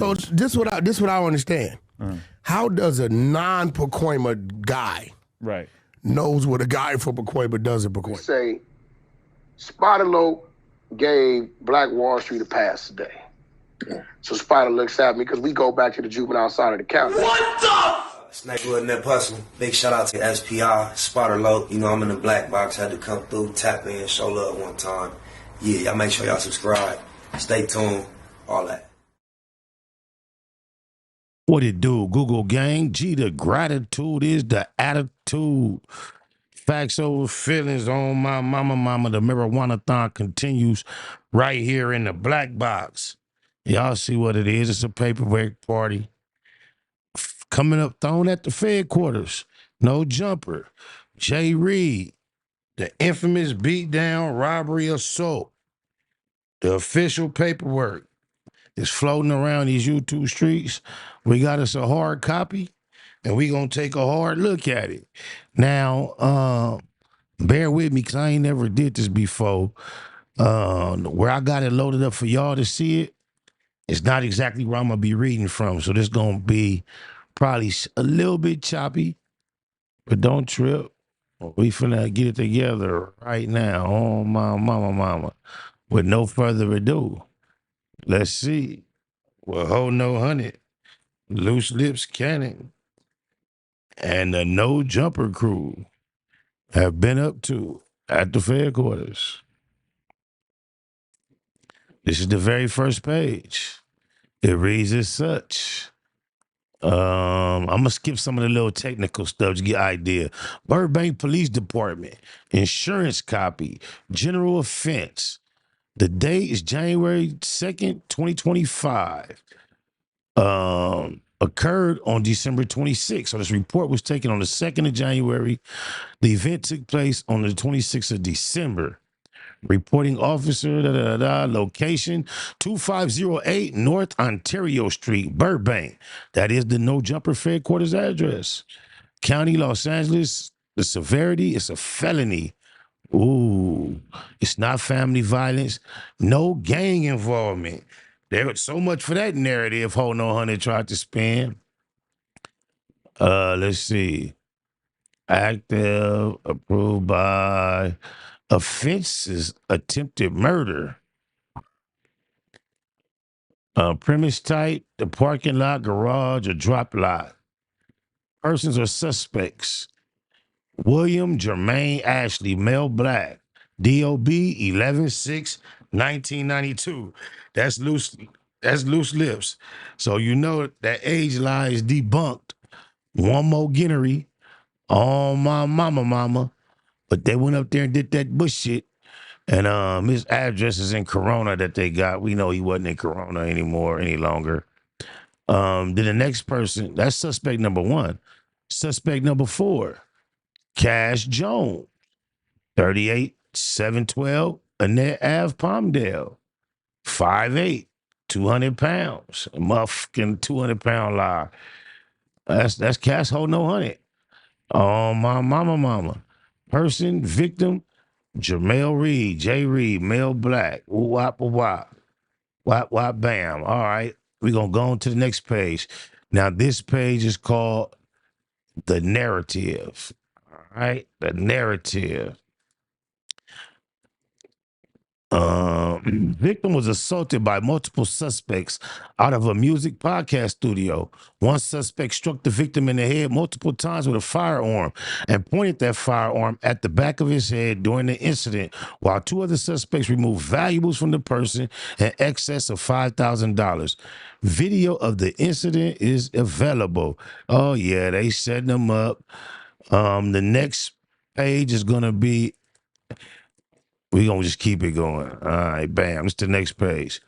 So this what I don't understand. How does a non-Pacoima guy knows what a guy from Pacoima does in Pacoima? Say, Spider Loc gave Black Wall Street a pass today. So Spider looks at me because we go back to the juvenile side of the county. What the? Snakewood Net Hustling. Big shout out to SPI, Spider Loc. You know, I'm in the black box. Had to come through, tap in, show love one time. Yeah, y'all make sure y'all subscribe. Stay tuned. All that. What it do, Google gang? G, the gratitude is the attitude. Facts over feelings on my mama. The marijuana-thon continues right here in the black box. Y'all see what it is. It's a paperwork party. Coming up, thrown at the Fed quarters. No jumper. Jay Reed, the infamous beatdown, robbery, assault. The official paperwork is floating around these YouTube streets. We got us a hard copy, and we gonna take a hard look at it. Now, bear with me, because I ain't never did this before. Where I got it loaded up for y'all to see it, it's not exactly where I'm gonna be reading from. So this gonna be probably a little bit choppy, but don't trip. We finna get it together right now. Oh, my mama. With no further ado, let's see. Well, hold no 100, Loose Lips Cannon, and the No Jumper crew have been up to at the Fed quarters. This is the very first page. It reads as such. I'm gonna skip some of the little technical stuff to get an idea. Burbank Police Department, insurance copy, general offense. The date is January 2nd, 2025. Occurred on December 26th. So this report was taken on the 2nd of January. The event took place on the 26th of December. Reporting officer, location 2508 North Ontario Street, Burbank. That is the No Jumper Fed quarters address. County, Los Angeles. The severity is a felony. Ooh, it's not family violence. No gang involvement. There was so much for that narrative Hold No 100 tried to spin. Let's see. Active, approved by. Offenses: attempted murder. Premise type: the parking lot, garage, or drop lot. Persons or suspects: William Jermaine Ashley, male, black. DOB 11/6/1992. That's loose lips. So you know that age lie is debunked. One more Guinery on my mama. But they went up there and did that bush shit. And his address is in Corona that they got. We know he wasn't in Corona any longer. Then the next person, that's suspect number 1. Suspect number 4, Cash Jones, 38-712 Annette Ave, Palmdale, 5'8", 200 pounds. Muffin 200-pound lie. That's Cash Hold No 100. Oh, my mama. Person, victim, Jamel Reed, J. Reed, male, black. Wop. Wop, bam. All right, we're going to go on to the next page. Now, this page is called The Narrative. All right, The Narrative. Victim was assaulted by multiple suspects out of a music podcast studio. One suspect struck the victim in the head multiple times with a firearm and pointed that firearm at the back of his head during the incident, while 2 other suspects removed valuables from the person in excess of $5,000. Video of the incident is available. Oh yeah, they setting them up. The next page is gonna be. We're going to just keep it going. All right, bam. It's the next page.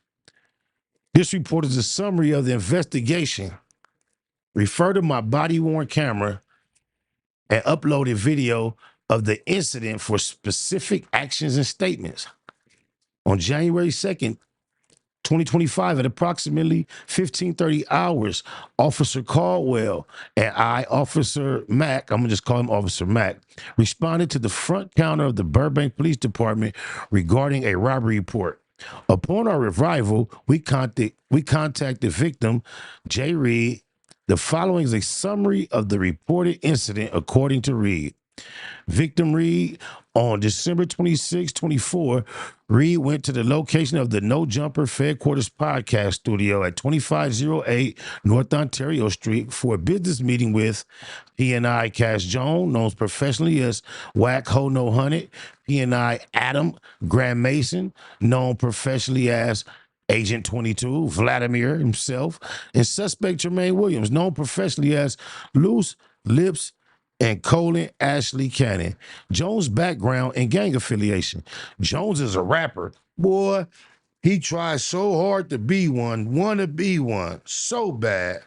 This report is a summary of the investigation. Refer to my body-worn camera and uploaded video of the incident for specific actions and statements. On January 2nd, 2025, at approximately 15:30 hours, Officer Caldwell and Officer Mack, I'm going to just call him Officer Mack, responded to the front counter of the Burbank Police Department regarding a robbery report. Upon our revival, we contacted victim Jay Reed. The following is a summary of the reported incident according to Reed. Victim Reed, on December 26, 24, Reed went to the location of the No Jumper Headquarters podcast studio at 2508 North Ontario Street for a business meeting with P&I Cash Jones, known professionally as Wack Ho No Hunted, P&I Adam Graham Mason, known professionally as Agent 22, Vladimir himself, and suspect Jermaine Williams, known professionally as Loose Lips and Colin Ashley Cannon. Jones' background and gang affiliation. Jones is a rapper. Boy, he tries so hard to be one, want to be one, so bad.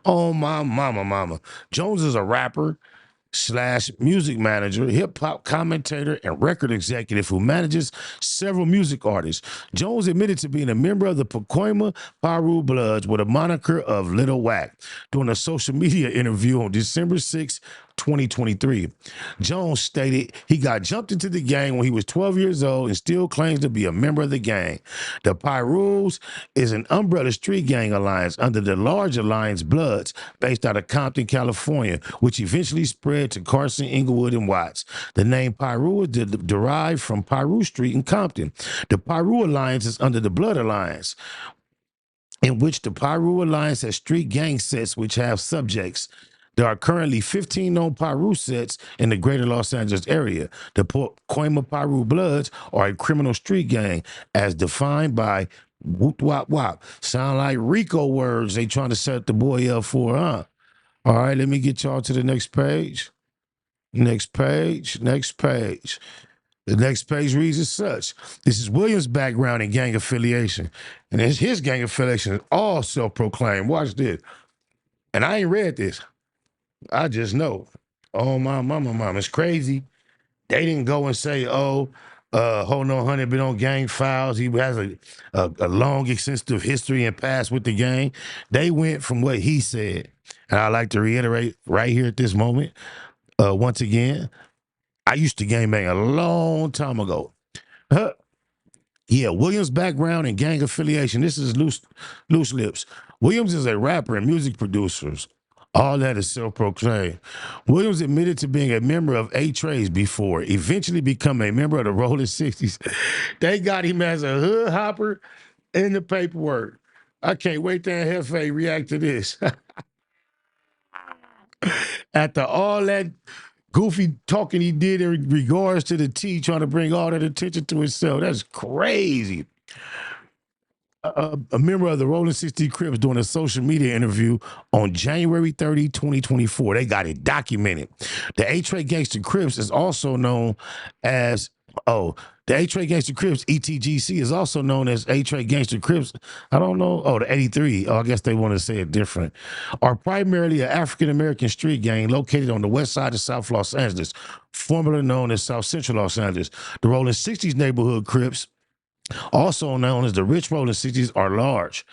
Oh, my mama. Jones is a rapper / music manager, hip hop commentator, and record executive who manages several music artists. Jones admitted to being a member of the Pacoima Piru Bloods with a moniker of Little Wack during a social media interview on December 6, 2023. Jones stated he got jumped into the gang when he was 12 years old and still claims to be a member of the gang. The Pirus is an umbrella street gang alliance under the large alliance Bloods based out of Compton, California, which eventually spread to Carson, Inglewood, and Watts. The name Piru is derived from Piru Street in Compton. The Piru Alliance is under the Blood Alliance, in which the Piru Alliance has street gang sets which have subjects. There are currently 15 known Piru sets in the greater Los Angeles area. The Pacoima Piru Bloods are a criminal street gang as defined by whoop wop wop. Sound like Rico words they trying to set the boy up for, huh? All right, let me get y'all to the next page. Next page. The next page reads as such. This is Williams' background in gang affiliation. And his gang affiliation is all self-proclaimed. Watch this. And I ain't read this. I just know. Oh, my mama. It's crazy. They didn't go and say, Ho No Hunted been on gang files. He has a long, extensive history and past with the gang. They went from what he said. And I like to reiterate right here at this moment, once again, I used to gang bang a long time ago. Yeah, Williams' background and gang affiliation. This is Loose Lips. Williams is a rapper and music producer. All that is self-proclaimed. Williams admitted to being a member of A-Trays before, eventually become a member of the Rolling 60s. They got him as a hood hopper in the paperwork. I can't wait to have Hefe react to this. After all that goofy talking he did in regards to the T, trying to bring all that attention to himself, that's crazy. A member of the Rolling 60 Crips doing a social media interview on January 30, 2024. They got it documented. The A-Tray Gangster Crips is also known as, the A-Tray Gangster Crips, ETGC, is also known as A-Tray Gangster Crips. I don't know. Oh, the 83. Oh, I guess they want to say it different. Are primarily an African-American street gang located on the west side of South Los Angeles, formerly known as South Central Los Angeles. The Rolling 60s neighborhood Crips, also known as the Rich Rolling 60s, are large.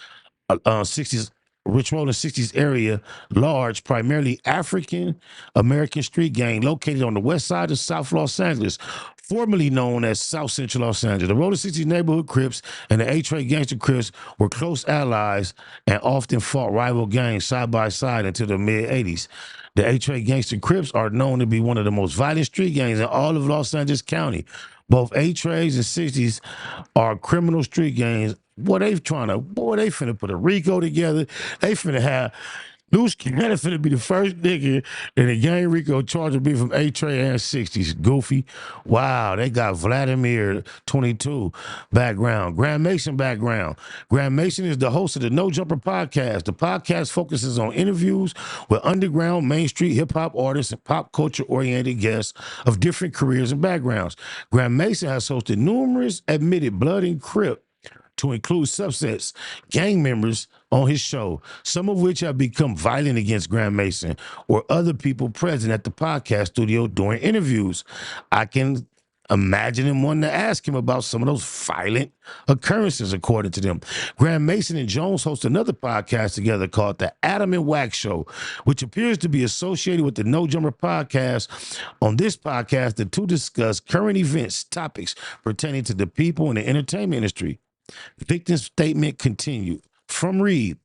60s Rich Rolling 60s area, large, primarily African American street gang located on the west side of South Los Angeles, formerly known as South Central Los Angeles. The Rolling 60s neighborhood Crips and the A-Tray Gangster Crips were close allies and often fought rival gangs side by side until the mid-80s. The A-Tray Gangster Crips are known to be one of the most violent street gangs in all of Los Angeles County. Both A-Trays and 60s are criminal street gangs. Boy, they finna put a Rico together. They finna have Loose Cannon finna be the first nigga in the gang Rico charge of being from A-Tray and 60s. Goofy. Wow, they got Vladimir 22 background. Graham Mason background. Graham Mason is the host of the No Jumper podcast. The podcast focuses on interviews with underground, Main Street hip-hop artists and pop culture-oriented guests of different careers and backgrounds. Graham Mason has hosted numerous admitted Blood and Crip, to include subsets, gang members on his show, some of which have become violent against Graham Mason or other people present at the podcast studio during interviews. I can imagine him wanting to ask him about some of those violent occurrences, according to them. Graham Mason and Jones host another podcast together called The Adam and Wack Show, which appears to be associated with the No Jumper podcast. On this podcast, the two discuss current events, topics pertaining to the people in the entertainment industry. Victim's statement continued. From Reed.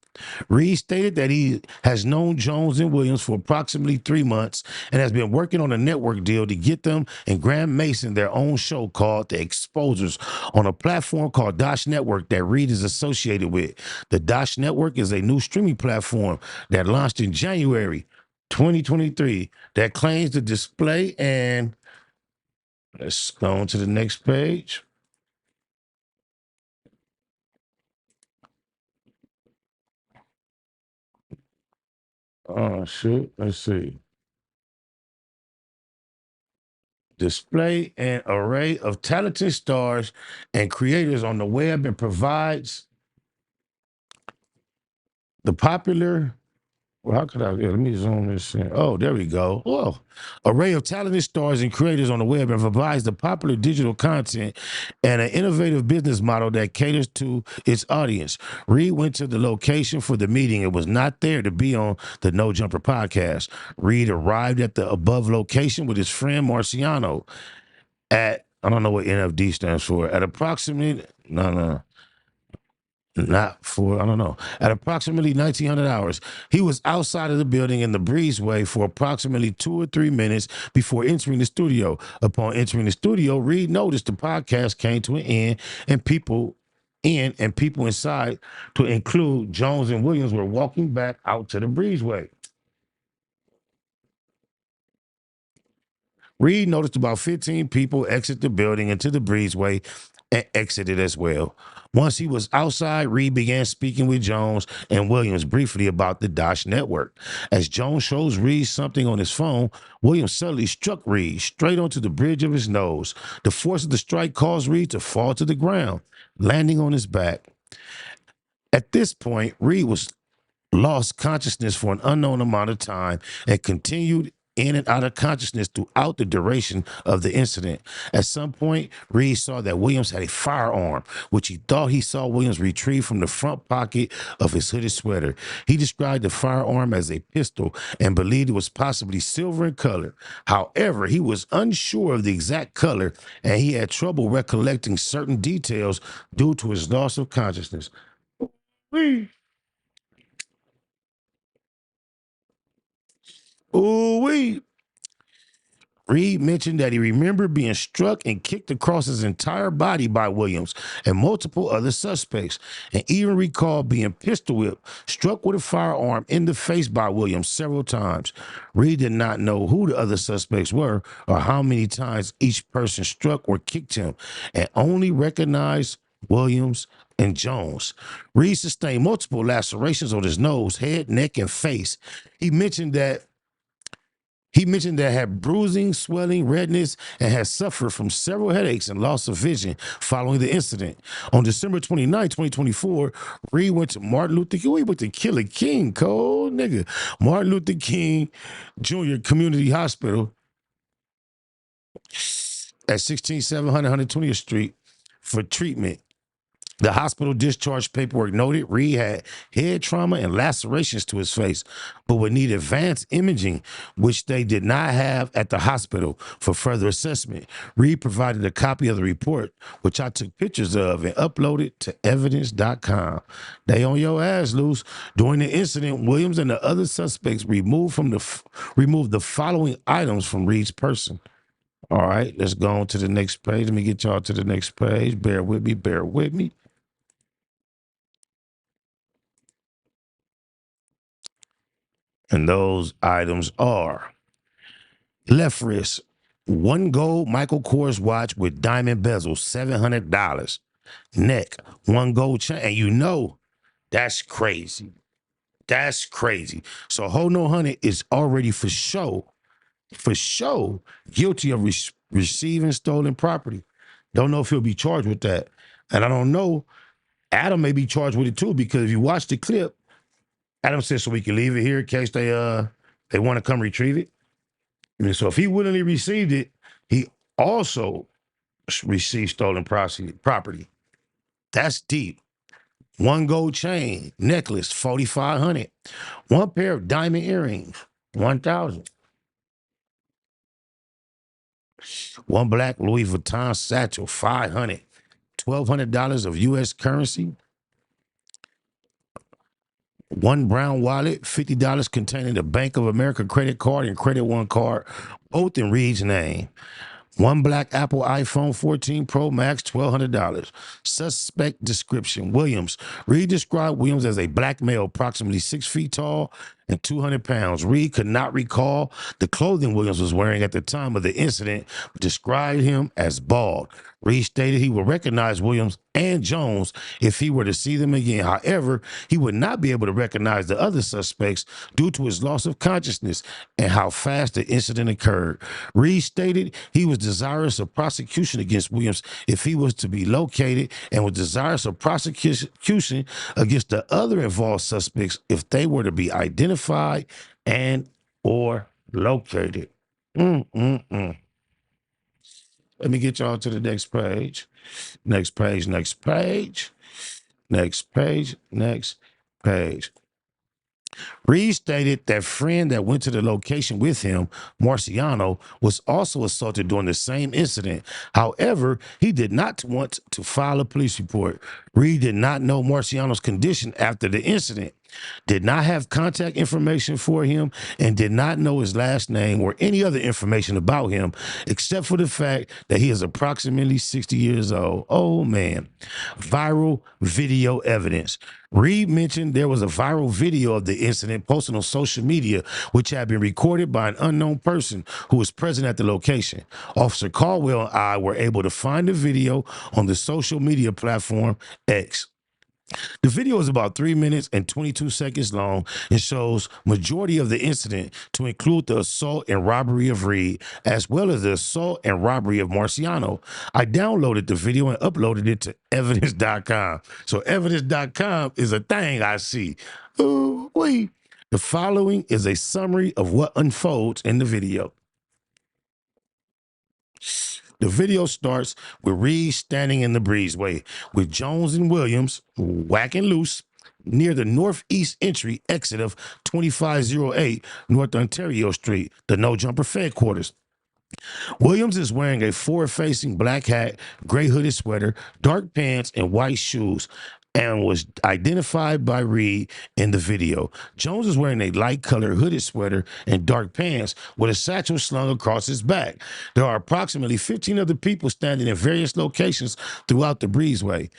Reed stated that he has known Jones and Williams for approximately 3 months and has been working on a network deal to get them and Graham Mason their own show called The Exposers on a platform called Dosh Network that Reed is associated with. The Dosh Network is a new streaming platform that launched in January 2023 that claims to display and let's go on to the next page. Oh, shoot. Let's see. Display an array of talented stars and creators on the web and provides the popular. Well, how could I? Yeah, let me zoom this in. Oh, there we go. Whoa. Array of talented stars and creators on the web and provides the popular digital content and an innovative business model that caters to its audience. Reed went to the location for the meeting and was not there to be on the No Jumper podcast. Reed arrived at the above location with his friend Marciano at, I don't know what NFD stands for, at approximately, not for, I don't know. At approximately 1900 hours, he was outside of the building in the breezeway for approximately 2 or 3 minutes before entering the studio. Upon entering the studio, Reed noticed the podcast came to an end and people inside, to include Jones and Williams, were walking back out to the breezeway. Reed noticed about 15 people exit the building into the breezeway and exited as well. Once he was outside, Reed began speaking with Jones and Williams briefly about the Dosh network. As Jones shows Reed something on his phone, Williams suddenly struck Reed straight onto the bridge of his nose. The force of the strike caused Reed to fall to the ground, landing on his back. At this point, Reed was lost consciousness for an unknown amount of time and continued in and out of consciousness throughout the duration of the incident. At some point, Reed saw that Williams had a firearm, which he thought he saw Williams retrieve from the front pocket of his hooded sweater. He described the firearm as a pistol and believed it was possibly silver in color. However, he was unsure of the exact color and he had trouble recollecting certain details due to his loss of consciousness. Ooh-wee. Reed mentioned that he remembered being struck and kicked across his entire body by Williams and multiple other suspects, and even recalled being pistol whipped, struck with a firearm in the face by Williams several times. Reed did not know who the other suspects were or how many times each person struck or kicked him, and only recognized Williams and Jones. Reed sustained multiple lacerations on his nose, head, neck, and face. He mentioned that had bruising, swelling, redness, and had suffered from several headaches and loss of vision following the incident. On December 29, 2024, Reed went to Martin Luther King. We went to Killer King, cold nigga. Martin Luther King Jr. Community Hospital at 16700 120th Street for treatment. The hospital discharge paperwork noted Reed had head trauma and lacerations to his face, but would need advanced imaging, which they did not have at the hospital, for further assessment. Reed provided a copy of the report, which I took pictures of and uploaded to evidence.com. They on your ass, loose. During the incident, Williams and the other suspects removed the following items from Reed's person. All right, let's go on to the next page. Let me get y'all to the next page. Bear with me. And those items are left wrist, 1 gold Michael Kors watch with diamond bezel, $700. Neck, 1 gold chain. And you know, that's crazy. That's crazy. So Ho No Hundred is already for sure, guilty of receiving stolen property. Don't know if he'll be charged with that. And I don't know, Adam may be charged with it too, because if you watch the clip, Adam said so we can leave it here in case they want to come retrieve it. I mean, so if he willingly received it, he also received stolen property. That's deep. 1 gold chain, necklace, $4,500. 1 pair of diamond earrings, $1,000. 1 black Louis Vuitton satchel, $500. $1,200 of U.S. currency, one brown wallet, $50 containing a Bank of America credit card and Credit One card, both in Reed's name. One black Apple iPhone 14 Pro Max, $1,200. Suspect description, Williams. Reed described Williams as a black male, approximately 6 feet tall and 200 pounds. Reed could not recall the clothing Williams was wearing at the time of the incident, but described him as bald. Reed stated he would recognize Williams and Jones if he were to see them again. However, he would not be able to recognize the other suspects due to his loss of consciousness and how fast the incident occurred. Reed stated he was desirous of prosecution against Williams if he was to be located and was desirous of prosecution against the other involved suspects if they were to be identified and or located. Let me get y'all to the next page. Next page, next page, next page, next page. Reed stated that friend that went to the location with him, Marciano, was also assaulted during the same incident. However, he did not want to file a police report. Reed did not know Marciano's condition after the incident, did not have contact information for him, and did not know his last name or any other information about him, except for the fact that he is approximately 60 years old. Oh, man. Viral video evidence. Reed mentioned there was a viral video of the incident posted on social media, which had been recorded by an unknown person who was present at the location. Officer Caldwell and I were able to find the video on the social media platform X. The video is about 3 minutes and 22 seconds long and shows majority of the incident to include the assault and robbery of Reed, as well as the assault and robbery of Marciano. I downloaded the video and uploaded it to evidence.com. So evidence.com is a thing I see. Ooh-wee. The following is a summary of what unfolds in the video. The video starts with Reed standing in the breezeway with Jones and Williams whacking loose near the northeast entry exit of 2508 North Ontario Street, the No Jumper Fed quarters. Williams is wearing a forward-facing black hat, gray hooded sweater, dark pants, and white shoes, and was identified by Reed in the video. Jones is wearing a light-colored hooded sweater and dark pants with a satchel slung across his back. There are approximately 15 other people standing in various locations throughout the breezeway.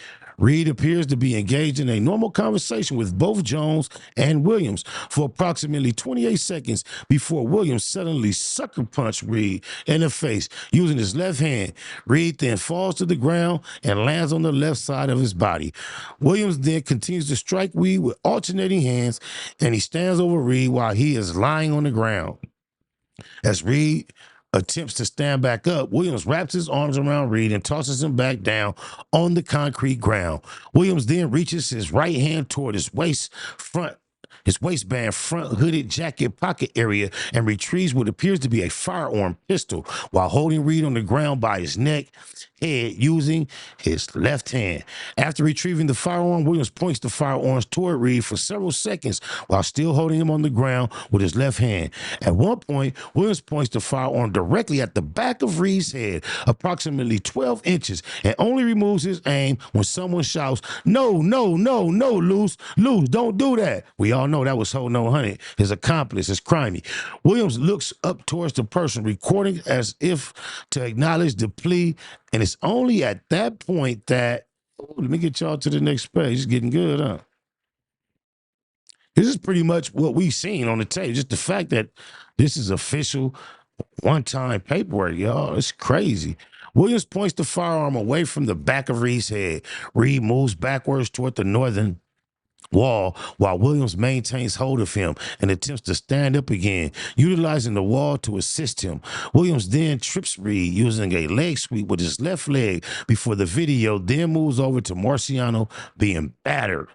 Reed appears to be engaged in a normal conversation with both Jones and Williams for approximately 28 seconds before Williams suddenly sucker punched Reed in the face using his left hand. Reed then falls to the ground and lands on the left side of his body. Williams then continues to strike Reed with alternating hands, and he stands over Reed while he is lying on the ground. As Reed attempts to stand back up, Williams wraps his arms around Reed and tosses him back down on the concrete ground. Williams then reaches his right hand toward his waistband front hooded jacket pocket area and retrieves what appears to be a firearm pistol while holding Reed on the ground by his neck, head, using his left hand. After retrieving the firearm, Williams points the firearms toward Reed for several seconds while still holding him on the ground with his left hand. At one point, Williams points the firearm directly at the back of Reed's head, approximately 12 inches, and only removes his aim when someone shouts, "No, no, no, no, Luce, don't do that." We all know that was Ho No Honey, his accomplice, his crimey. Williams looks up towards the person recording as if to acknowledge the plea, and it's only at that point that, let me get y'all to the next page. It's getting good, huh? This is pretty much what we've seen on the tape. Just the fact that this is official one-time paperwork, y'all. It's crazy. Williams points the firearm away from the back of Reed's head. Reed moves backwards toward the northern wall while Williams maintains hold of him and attempts to stand up again, utilizing the wall to assist him. Williams then trips Reed using a leg sweep with his left leg before the video then moves over to Marciano being battered.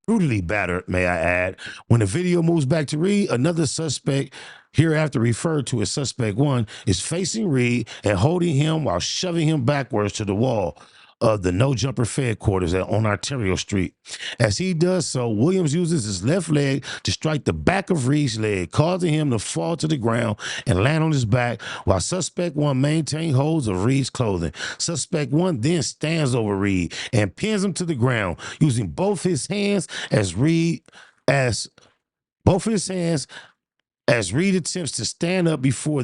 Brutally battered, may I add. When the video moves back to Reed, another suspect, hereafter referred to as Suspect 1, is facing Reed and holding him while shoving him backwards to the wall. of the No Jumper headquarters on Ontario Street. As he does so, Williams uses his left leg to strike the back of Reed's leg, causing him to fall to the ground and land on his back, while Suspect 1 maintains holds of Reed's clothing. Suspect 1 then stands over Reed and pins him to the ground, using both his hands as Reed attempts to stand up before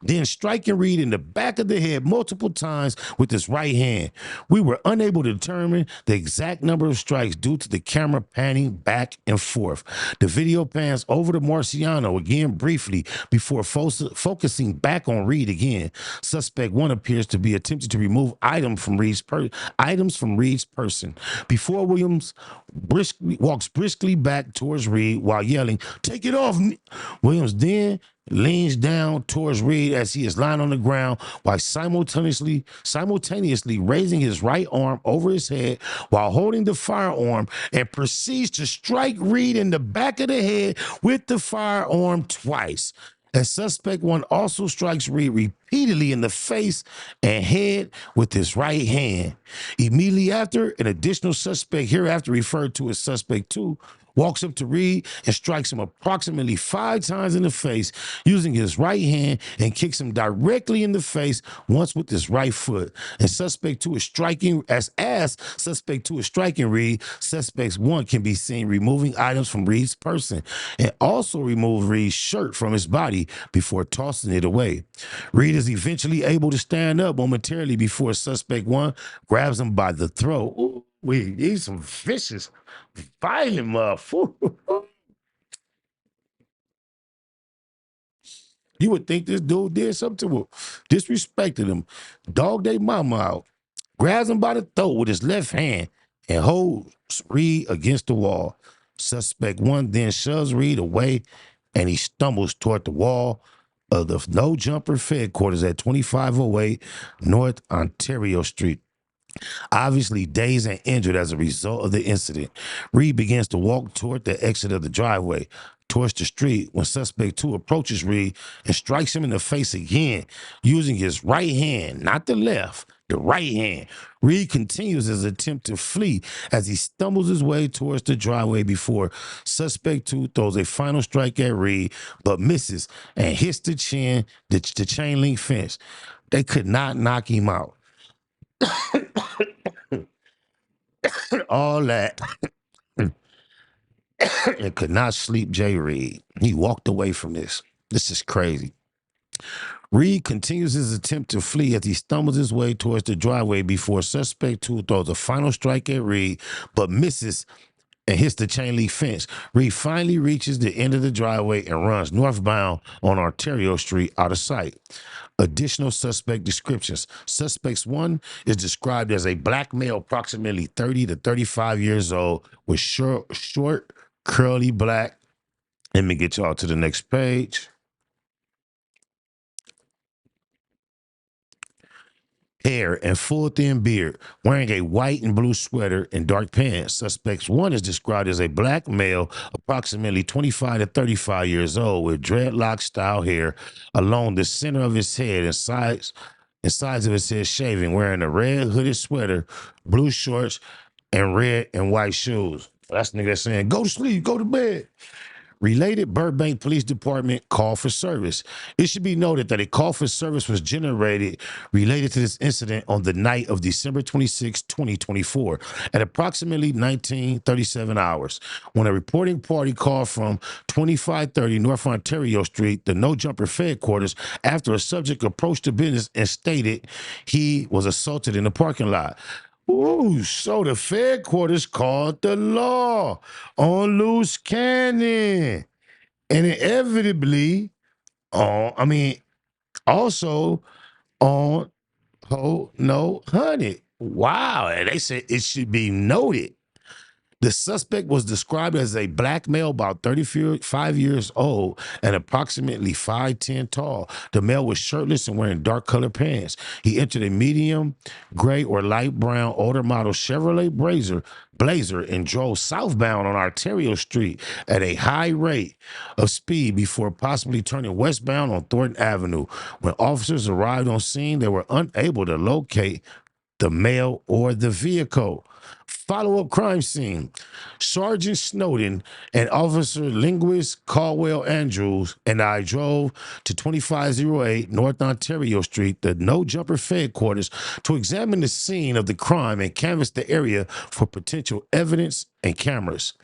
then striking Reed in the back of the head multiple times with his right hand. We were unable to determine the exact number of strikes due to the camera panning back and forth. The video pans over to Marciano again briefly before focusing back on Reed again. Suspect 1 appears to be attempting to remove items from Reed's person before Williams walks briskly back towards Reed while yelling, "Take it off!" Williams then leans down towards Reed as he is lying on the ground while simultaneously raising his right arm over his head while holding the firearm, and proceeds to strike Reed in the back of the head with the firearm twice. As Suspect 1 also strikes Reed repeatedly in the face and head with his right hand. Immediately after, an additional suspect, hereafter referred to as Suspect 2, walks up to Reed and strikes him approximately 5 times in the face using his right hand and kicks him directly in the face once with his right foot. And Suspect 2 is striking, as Suspect 2 is striking Reed, Suspect 1 can be seen removing items from Reed's person and also remove Reed's shirt from his body before tossing it away. Reed is eventually able to stand up momentarily before Suspect 1 grabs him by the throat. Ooh, he's some vicious, violent motherfucker. You would think this dude did something to him, disrespected him, dogged their mama out, grabs him by the throat with his left hand, and holds Reed against the wall. Suspect 1 then shoves Reed away, and he stumbles toward the wall of the No Jumper headquarters at 2508 North Ontario Street. Obviously dazed and injured as a result of the incident, Reed begins to walk toward the exit of the driveway towards the street when Suspect 2 approaches Reed and strikes him in the face again using his right hand, not the left, the right hand. Reed continues his attempt to flee as he stumbles his way towards the driveway before Suspect 2 throws a final strike at Reed but misses and hits the chain link fence. They could not knock him out. All that and could not sleep Jay Reed. He walked away from this. This is crazy. Reed continues his attempt to flee as he stumbles his way towards the driveway before Suspect 2 throws a final strike at Reed but misses and hits the chain link fence. Reed finally reaches the end of the driveway and runs northbound on Ontario Street out of sight. Additional suspect descriptions. Suspect 1 is described as a black male approximately 30 to 35 years old with short curly black. Let me get y'all to the next page. Hair and full thin beard, wearing a white and blue sweater and dark pants. Suspect 1 is described as a black male, approximately 25 to 35 years old, with dreadlock style hair along the center of his head and sides of his head shaving, wearing a red hooded sweater, blue shorts, and red and white shoes. That's the nigga that's saying, "Go to sleep, go to bed." Related Burbank Police Department call for service. It should be noted that a call for service was generated related to this incident on the night of December 26, 2024, at approximately 19:37 hours, when a reporting party called from 2530 North Ontario Street, the No Jumper headquarters, after a subject approached the business and stated he was assaulted in the parking lot. Ooh, so the headquarters called the law on loose cannon. And inevitably, also on No Honey. Wow. And they said it should be noted. The suspect was described as a black male about 35 years old and approximately 5'10" tall. The male was shirtless and wearing dark colored pants. He entered a medium gray or light brown older model Chevrolet Blazer and drove southbound on Ontario Street at a high rate of speed before possibly turning westbound on Thornton Avenue. When officers arrived on scene, they were unable to locate the male, or the vehicle. Follow-up crime scene. Sergeant Snowden and Officer Linguist Caldwell Andrews and I drove to 2508 North Ontario Street, the No Jumper headquarters, to examine the scene of the crime and canvass the area for potential evidence and cameras.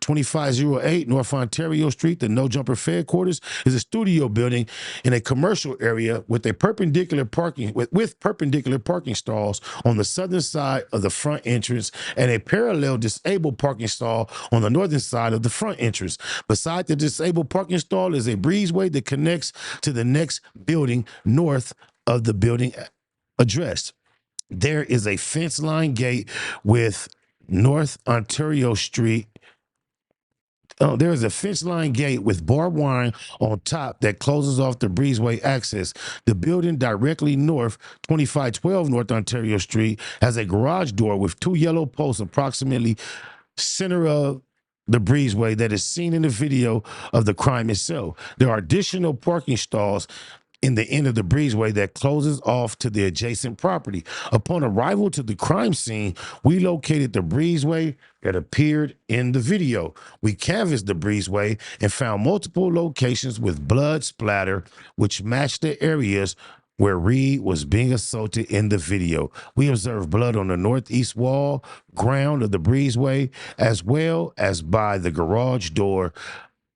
2508 North Ontario Street, the No Jumper headquarters, is a studio building in a commercial area with a perpendicular parking with perpendicular parking stalls on the southern side of the front entrance and a parallel disabled parking stall on the northern side of the front entrance. Beside the disabled parking stall is a breezeway that connects to the next building north of the building addressed. There is a fence line gate with North Ontario Street. There is a fence line gate with barbed wire on top that closes off the breezeway access. The building directly north, 2512 North Ontario Street, has a garage door with two yellow posts approximately center of the breezeway that is seen in the video of the crime itself. There are additional parking stalls in the end of the breezeway that closes off to the adjacent property. Upon arrival to the crime scene, we located the breezeway that appeared in the video. We canvassed the breezeway and found multiple locations with blood splatter, which matched the areas where Reed was being assaulted in the video. We observed blood on the northeast wall, ground of the breezeway, as well as by the garage door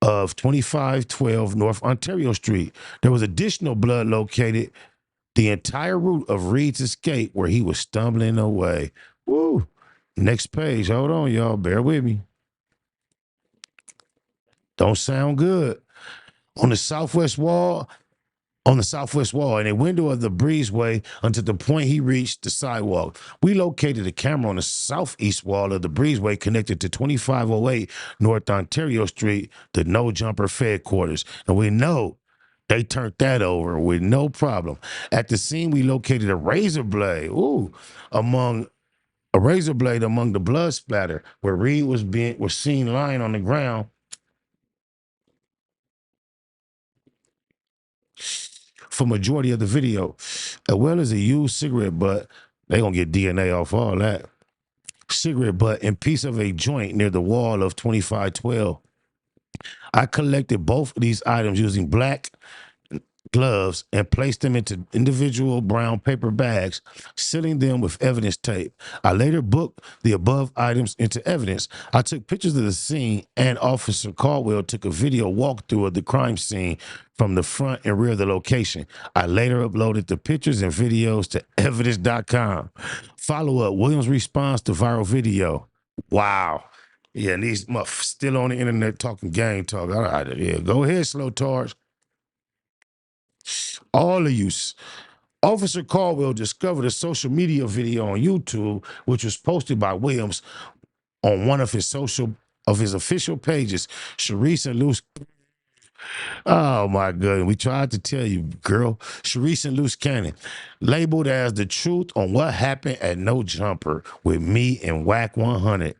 of 2512 North Ontario Street. There was additional blood located the entire route of Reed's escape where he was stumbling away. Woo. Next page. Hold on, y'all. Bear with me. Don't sound good. On the southwest wall, in a window of the breezeway until the point he reached the sidewalk. We located a camera on the southeast wall of the breezeway connected to 2508 North Ontario Street, the No Jumper headquarters. And we know they turned that over with no problem. At the scene, we located a razor blade, among the blood splatter where Reed was seen lying on the ground. For majority of the video, as well as a used cigarette butt. They gonna get DNA off all that. Cigarette butt and piece of a joint near the wall of 2512. I collected both of these items using black gloves and placed them into individual brown paper bags, sealing them with evidence tape. I later booked the above items into evidence. I took pictures of the scene, and Officer Caldwell took a video walkthrough of the crime scene from the front and rear of the location. I later uploaded the pictures and videos to evidence.com. Follow-up, Williams' response to viral video. Wow. Yeah, and these still on the internet talking gang talk. All right, yeah, go ahead, Slow Targe. All of you. Officer Caldwell discovered a social media video on YouTube, which was posted by Williams on one of his official pages. Sharice and Luce. Oh my goodness. We tried to tell you, girl. Sharice and Luce Cannon, labeled as the truth on what happened at No Jumper with me and Wack 100.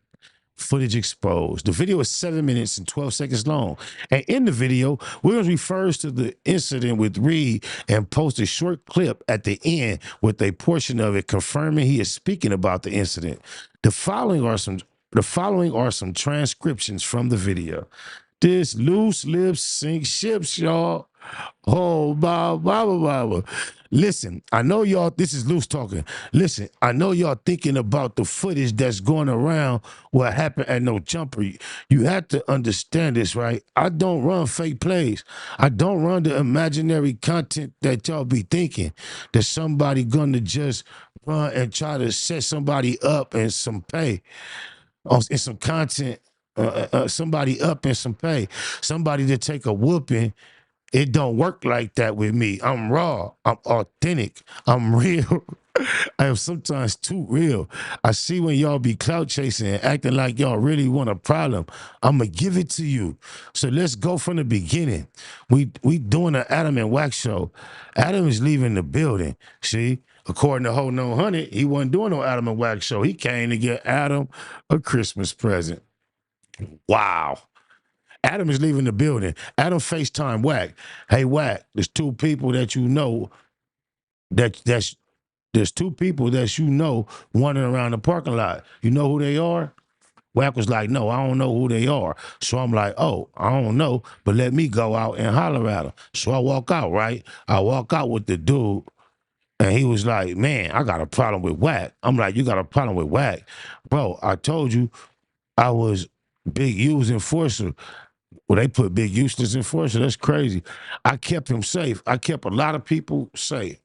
Footage exposed. The video is 7 minutes and 12 seconds long. And in the video, Williams refers to the incident with Reed and posts a short clip at the end with a portion of it confirming he is speaking about the incident. The following are some transcriptions from the video. This loose lips sink ships, y'all. Oh, blah. Listen, I know y'all, this is Loose talking. Listen, I know y'all thinking about the footage that's going around what happened at No Jumper. You have to understand this, right? I don't run fake plays. I don't run the imaginary content that y'all be thinking that somebody gonna just run and try to set somebody up in some pay, in some content, somebody up in some pay, somebody to take a whooping. It don't work like that with me. I'm raw. I'm authentic. I'm real. I am sometimes too real. I see when y'all be clout chasing and acting like y'all really want a problem. I'm going to give it to you. So let's go from the beginning. We doing an Adam and Wack show. Adam is leaving the building. See? According to Ho No 100, he wasn't doing no Adam and Wack show. He came to get Adam a Christmas present. Wow. Adam is leaving the building. Adam FaceTime Wack. Hey, Wack, there's two people that you know that's There's two people that you know wandering around the parking lot. You know who they are? Wack was like, no, I don't know who they are. So I'm like, oh, I don't know, but let me go out and holler at them. So I walk out, right? I walk out with the dude, and he was like, man, I got a problem with Wack. I'm like, you got a problem with Wack? Bro, I told you I was Big U's enforcer. Well, they put Big Eustace enforcer. That's crazy. I kept him safe. I kept a lot of people safe.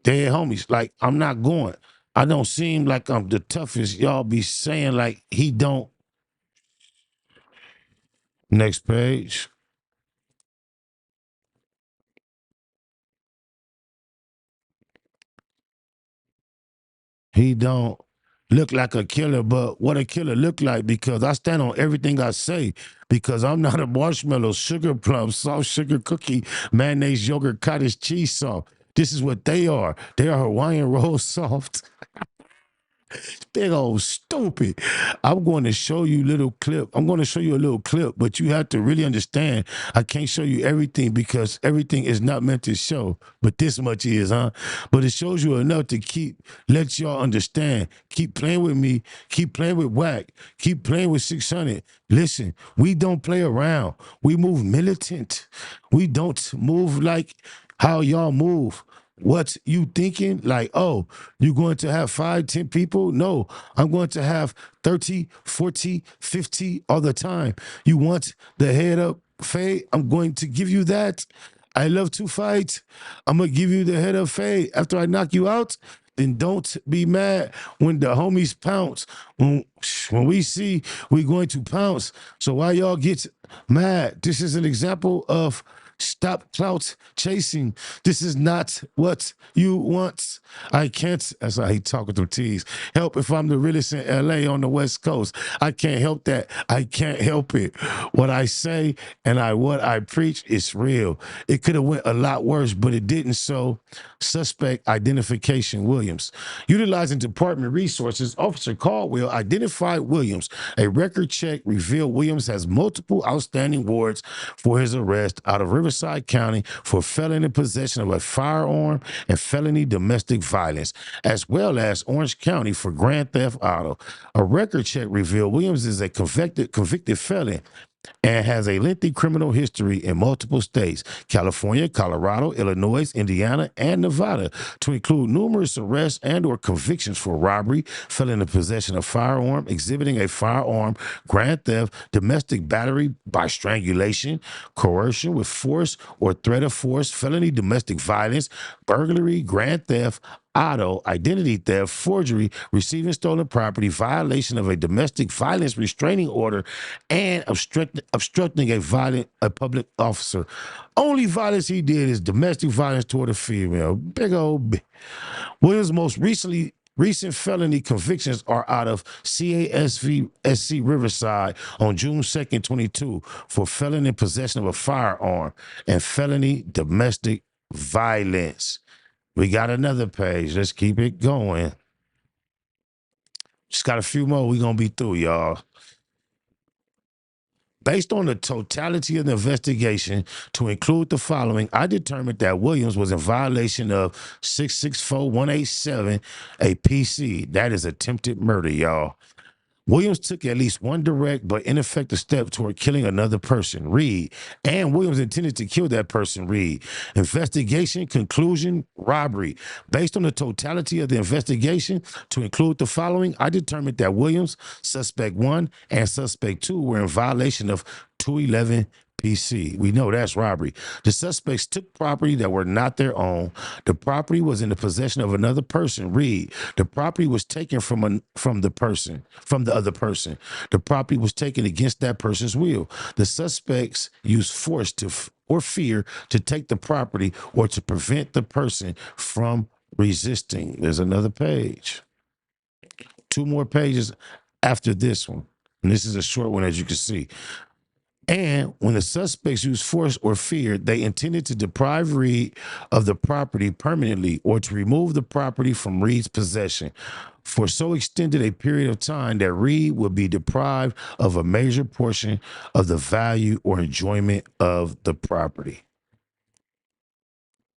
Dead homies. Like, I'm not going. I don't seem like I'm the toughest. Y'all be saying like he don't. Next page. He don't look like a killer, but what a killer look like, because I stand on everything I say, because I'm not a marshmallow, sugar plum, soft sugar cookie, mayonnaise, yogurt, cottage cheese sauce. This is what they are. They are Hawaiian roll soft. Big old stupid. I'm going to show you a little clip. I'm going to show you a little clip, but you have to really understand I can't show you everything because everything is not meant to show. But this much is, huh? But it shows you enough to let y'all understand. Keep playing with me. Keep playing with Wack. Keep playing with 600. Listen, we don't play around. We move militant. We don't move like how y'all move. What you thinking? Like, oh, you're going to have 5, 10 people? No, I'm going to have 30, 40, 50 all the time. You want the head up fade? I'm going to give you that. I love to fight. I'm going to give you the head up fade. After I knock you out, then don't be mad when the homies pounce. When we see we're going to pounce. So why y'all get mad? This is an example of stop clout chasing. This is not what you want. I can't, that's how he talk with them T's, help if I'm the realest in LA on the West Coast. I can't help that. I can't help it. What I say and what I preach is real. It could have went a lot worse, but it didn't. So suspect identification, Williams. Utilizing department resources, Officer Caldwell identified Williams. A record check revealed Williams has multiple outstanding warrants for his arrest out of Riverside County for felony possession of a firearm and felony domestic violence, as well as Orange County for grand theft auto. A record check revealed Williams is a convicted felon and has a lengthy criminal history in multiple states, California, Colorado, Illinois, Indiana, and Nevada, to include numerous arrests and or convictions for robbery, felon in possession of firearm, exhibiting a firearm, grand theft, domestic battery by strangulation, coercion with force or threat of force, felony domestic violence, burglary, grand theft, auto, identity theft, forgery, receiving stolen property, violation of a domestic violence restraining order, and obstructing a public officer. Only violence he did is domestic violence toward a female. Big old. Williams' most recent felony convictions are out of CASV SC Riverside on June 2nd, 22, for felony in possession of a firearm and felony domestic violence. We got another page. Let's keep it going. Just got a few more. We're going to be through, y'all. Based on the totality of the investigation, to include the following, I determined that Williams was in violation of 664187, a PC. That is attempted murder, y'all. Williams took at least one direct but ineffective step toward killing another person, Reed, and Williams intended to kill that person, Reed. Investigation, conclusion, robbery. Based on the totality of the investigation, to include the following, I determined that Williams, suspect 1, and suspect 2 were in violation of 211 PC. We know that's robbery. The suspects took property that were not their own. The property was in the possession of another person, Reed. The property was taken from the other person. The property was taken against that person's will. The suspects used force or fear to take the property or to prevent the person from resisting. There's another page. 2 more pages after this one. And this is a short one, as you can see. And when the suspects used force or fear, they intended to deprive Reed of the property permanently or to remove the property from Reed's possession for so extended a period of time that Reed would be deprived of a major portion of the value or enjoyment of the property.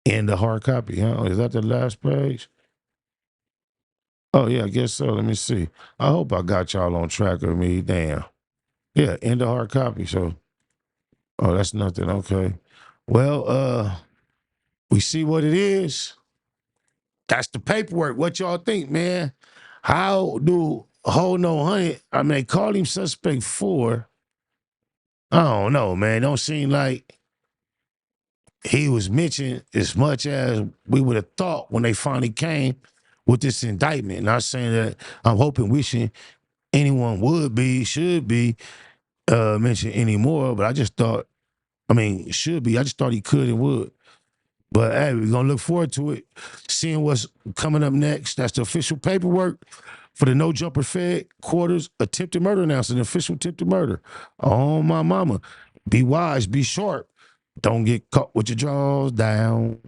In the hard copy, huh? Is that the last page? Oh, yeah, I guess so. Let me see. I hope I got y'all on track of me. Damn. Yeah, end of hard copy. So, oh, that's nothing. Okay. Well, we see what it is. That's the paperwork. What y'all think, man? How do Hold No 100? I mean, they called him suspect 4. I don't know, man. Don't seem like he was mentioned as much as we would have thought when they finally came with this indictment. Not saying that I'm hoping, wishing anyone should be mentioned anymore, but I just thought, should be. I just thought he could and would. But hey, we're gonna look forward to it, seeing what's coming up next. That's the official paperwork for the No Jumper Fed quarters attempted murder announcement, official attempted murder. Oh my mama. Be wise, be sharp. Don't get caught with your jaws down.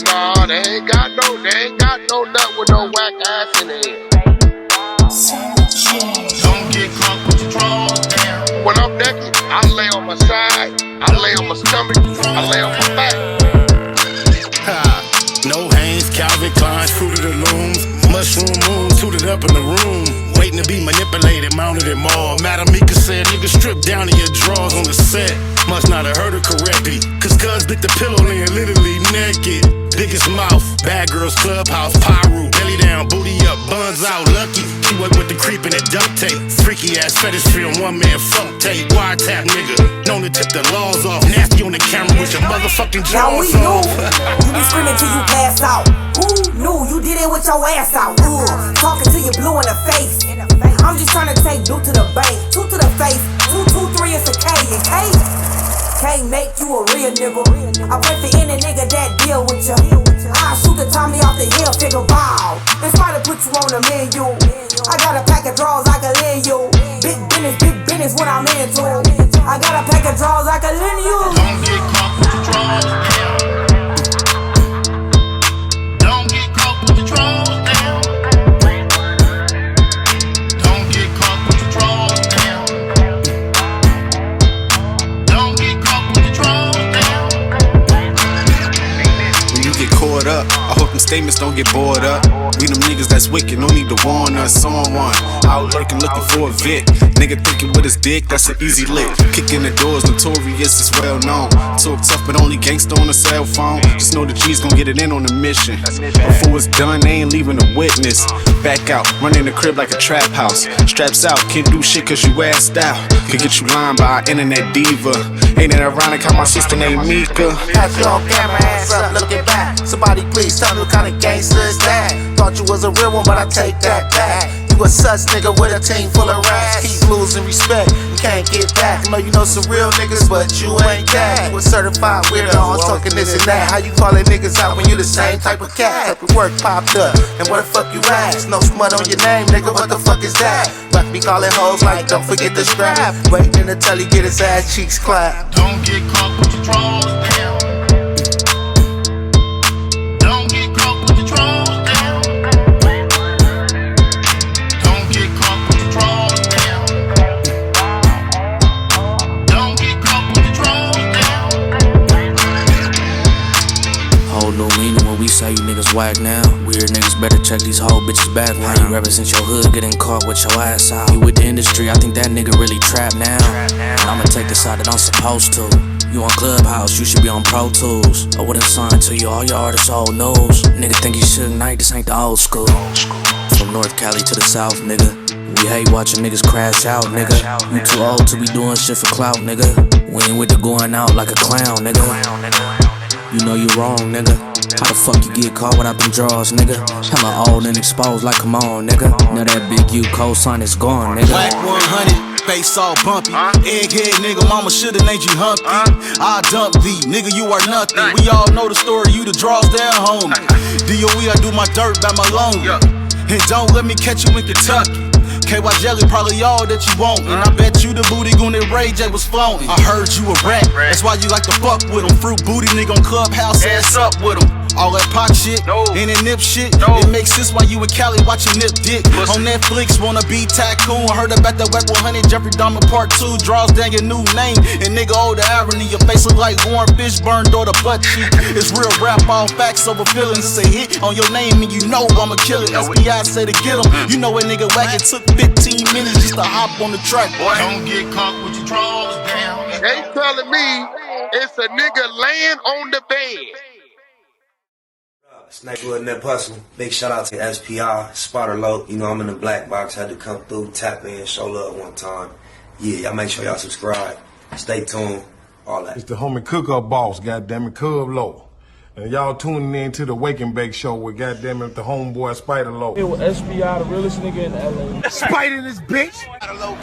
Nah, they ain't got no nut with no whack ass in it. Don't get caught with your jaws down. When I'm naked, I lay on my side, I lay on my stomach, I lay on my back. No Hanes, Calvin Klein's, Fruit of the Looms, mushroom moon, suited up in the room, waiting to be manipulated, mounted and mauled. Madam Mika said, nigga, strip down to your drawers on the set. Must not have heard her correctly, cause cuz bit the pillow laying literally naked. Biggest mouth, bad girls clubhouse, pyro, belly down, booty up, buns out, lucky. She work with the creep and the duct tape. Freaky ass fetish film, one man fuck tape. Wiretap nigga, known to tip the laws off. Nasty on the camera with your motherfucking jaws off. You be screaming till you pass out. Who knew you did it with your ass out? Talking till you blue in the face. I'm just trying to take Duke to the bank, 2 to the face, 2, 2, 3 is a K, and K can't make you a real nigga. I pray for any nigga that deal with you. I shoot the Tommy off the hill, figure wow. This might have put you on the menu. I got a pack of draws I can lend you. Big business, what I'm into. I got a pack of draws I can lend you. Don't get caught with your draws down. Don't get caught with your draws down. Don't get caught with your draws down. Don't get caught with your draws down. When you get caught up, I hope them statements don't get bored up. We them niggas that's wicked, no need to warn us on one. Out lurking, looking for a Vic. Nigga thinking with his dick, that's an easy lick. Kicking the doors, notorious, is well known. Talk tough, but only gangsta on a cell phone. Just know the G's gon' get it in on the mission. Before it's done, they ain't leaving a witness. Back out, running the crib like a trap house. Straps out, can't do shit cause you assed out. Could get you lined by an internet diva. Ain't it ironic how my sister named Mika? Have you on camera, hands up, looking back. Somebody please tell me what kind of gangster is that? Thought you was a real one, but I take that back. You a sus nigga with a team full of rats. Keep losing respect, you can't get back. I know you know some real niggas, but you ain't that. You a certified weirdo, I'm talking this and that. How you calling niggas out when you the same type of cat? Type of work popped up, and where the fuck you at? No smut on your name, nigga, what the fuck is that? Rock be calling hoes like don't forget the strap. Waiting until he get his ass cheeks clapped. Don't get caught with your draws down. Don't get caught with your draws down. Don't get caught with your draws down. Don't get caught with your draws down. Whole new meaning when we say you niggas whack now. Weird niggas better check these whole bitches background. You represent your hood, getting caught with your ass out. You with the industry, I think that nigga really trapped now. And I'ma take the side that I'm supposed to. You on Clubhouse, you should be on Pro Tools. I wouldn't sign to you, all your artists old news. Nigga think you should night, this ain't the old school. From North Cali to the South, nigga. We hate watching niggas crash out, nigga. You too old to be doing shit for clout, nigga. We ain't with the going out like a clown, nigga. You know you wrong, nigga. How the fuck you get caught without them draws, nigga? Hella old and exposed like come on, nigga. Now that big U cosign is gone, nigga. Wack 100, face all bumpy. Egghead nigga, mama shoulda named you Humpty. I dump thee, nigga, you are nothing. We all know the story, you the draws down, homie. DOE, I do my dirt by my lonely. And don't let me catch you in Kentucky. KY Jelly probably all that you want. And I bet you the booty goon that Ray J was flaunting. I heard you a rat, that's why you like to fuck with him. Fruit booty nigga on Clubhouse, ass up with him. All that pop shit, and that nip shit. It makes sense why you in Cali watching Nip Dick. On Netflix, wanna be tycoon. Heard about that Wack 100, Jeffrey Dahmer Part 2. Draws down your new name, and nigga, oh, the irony. Your face look like Warren Fishburne, or the butt cheek. It's real rap, all facts over feelings. It's a hit on your name, and you know I'ma kill it. SBI say to get him. You know a nigga Wack, it took 15 minutes just to hop on the track. Boy, don't get caught with your drawers down. They telling me it's a nigga laying on the bed. Snake with that puzzle. Big shout out to SPI, Spotter Low. You know I'm in the black box. Had to come through, tap in, show love one time. Yeah, y'all make sure y'all subscribe. Stay tuned. All that. It's the homie Cook-Up Boss, goddammit, Cub Low. And y'all tuning in to the Wake and Bake Show with goddammit the homeboy Spider Low. It was SPI, the realest nigga in LA. Spider this bitch. Spider Low,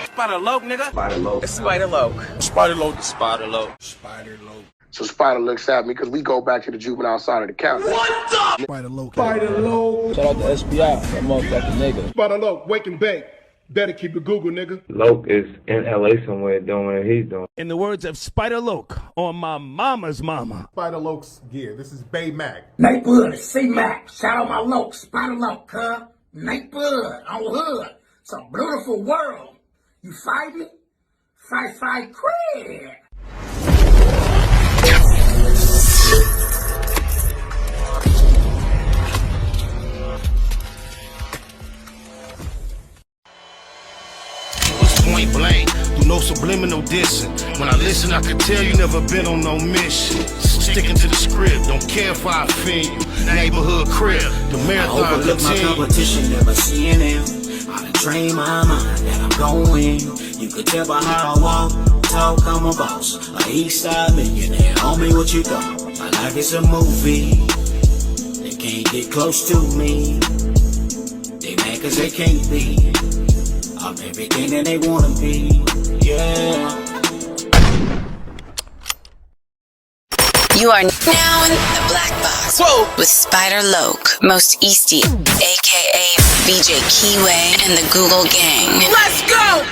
Spider Low, nigga. Spider Low. Spider Low. Spider Low. Spider Low. Spider Low. So Spider looks at me because we go back to the juvenile side of the county. What the? Spider Low. Spider Low. Shout out to SPI, that motherfucking nigga. Spider Low, Wake and Bake. Better keep it Google, nigga. Loke is in LA somewhere doing what he's doing. In the words of Spider Loke on my mama's mama. Spider Loke's gear. This is Bay Mac. Nate Blood, C-Mac. Shout out my Loke, Spider Loke, huh? Nate Blood, on hood. It's a beautiful world. You fight me? Fight, cred. Point blank, through no subliminal dissing. When I listen, I can tell you never been on no mission. Sticking to the script, don't care if I offend you. Neighborhood crib, the marathon I overlook my competition, never seeing them. I done trained my mind that I'm going. You could tell by how I walk, talk, I'm a boss. A east side millionaire, homie, what you thought? My life is a movie. They can't get close to me. They mad cause they can't be. I'm everything that they wanna be, yeah. You are now in the black box. Whoa. With Spider Loke, Most Easty, aka VJ Keyway, and the Google Gang. Let's go!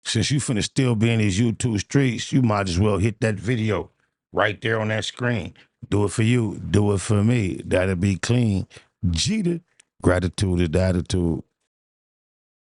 Since you finna still be in these YouTube streets, you might as well hit that video right there on that screen. Do it for you. Do it for me. That'll be clean. Jeter. Gratitude is the attitude.